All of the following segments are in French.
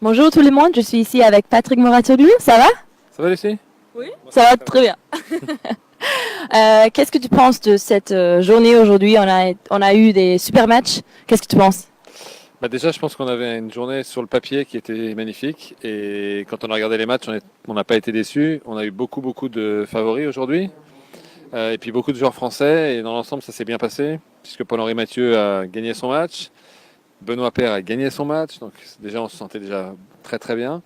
Bonjour tout le monde, je suis ici avec Patrick Mouratoglou, ça va? Ça va Lucie? Oui. Ça va très bien. Qu'est-ce que tu penses de cette journée aujourd'hui? On a eu des super matchs. Qu'est-ce que tu penses? Déjà, je pense qu'on avait une journée sur le papier qui était magnifique. Et quand on a regardé les matchs, on n'a pas été déçus. On a eu beaucoup de favoris aujourd'hui. Et puis beaucoup de joueurs français. Et dans l'ensemble, ça s'est bien passé. Puisque Paul-Henri Mathieu a gagné son match. Benoît Paire a gagné son match. Donc déjà, on se sentait déjà très bien.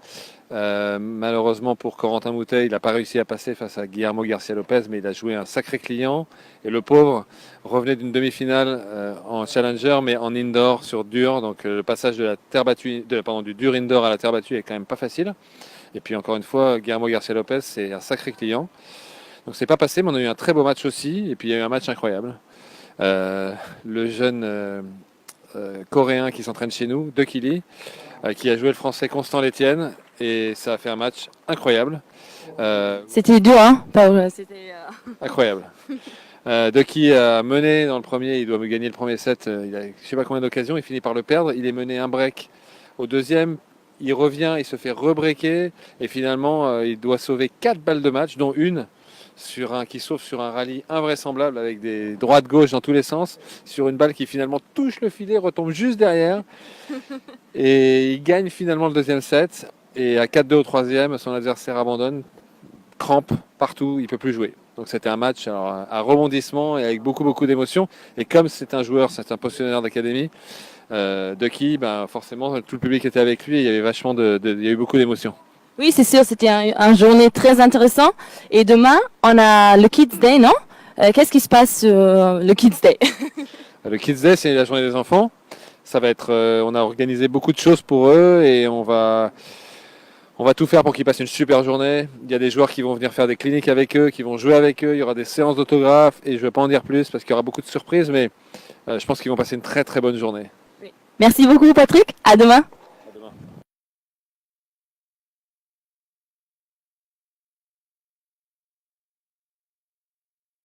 Malheureusement pour Corentin Moutet, il n'a pas réussi à passer face à Guillermo Garcia Lopez, mais il a joué un sacré client. Et le pauvre revenait d'une demi-finale en challenger, mais en indoor sur dur. Donc le passage de la terre battue, du dur indoor à la terre battue est quand même pas facile. Et puis encore une fois, Guillermo Garcia Lopez, c'est un sacré client. Donc c'est pas passé, mais on a eu un très beau match aussi. Et puis il y a eu un match incroyable. Le jeune coréen qui s'entraîne chez nous, De Kili, qui a joué le français Constant Létienne. Et ça a fait un match incroyable. C'était dur, hein? C'était. Incroyable. Ducky a mené dans le premier, il doit me gagner le premier set. Il a je ne sais pas combien d'occasions, il finit par le perdre. Il est mené un break au deuxième. Il revient, il se fait rebreaker. Et finalement, il doit sauver 4 balles de match, dont une qui sauve sur un rallye invraisemblable avec des droites-gauche dans tous les sens. Sur une balle qui finalement touche le filet, retombe juste derrière. Et il gagne finalement le deuxième set. Et à 4-2 au troisième, son adversaire abandonne, crampe partout, il ne peut plus jouer. Donc c'était un match à rebondissement et avec beaucoup d'émotions. Et comme c'est un joueur, c'est un pensionnaire d'académie, Ducky, forcément tout le public était avec lui et il y avait il y a eu beaucoup d'émotions. Oui, c'est sûr, c'était un journée très intéressant. Et demain, on a le Kids Day, non? Qu'est-ce qui se passe sur le Kids Day? Le Kids Day, c'est la journée des enfants. Ça va être, on a organisé beaucoup de choses pour eux et on va tout faire pour qu'ils passent une super journée. Il y a des joueurs qui vont venir faire des cliniques avec eux, qui vont jouer avec eux. Il y aura des séances d'autographes et je ne vais pas en dire plus parce qu'il y aura beaucoup de surprises, mais je pense qu'ils vont passer une très bonne journée. Merci beaucoup, Patrick. À demain.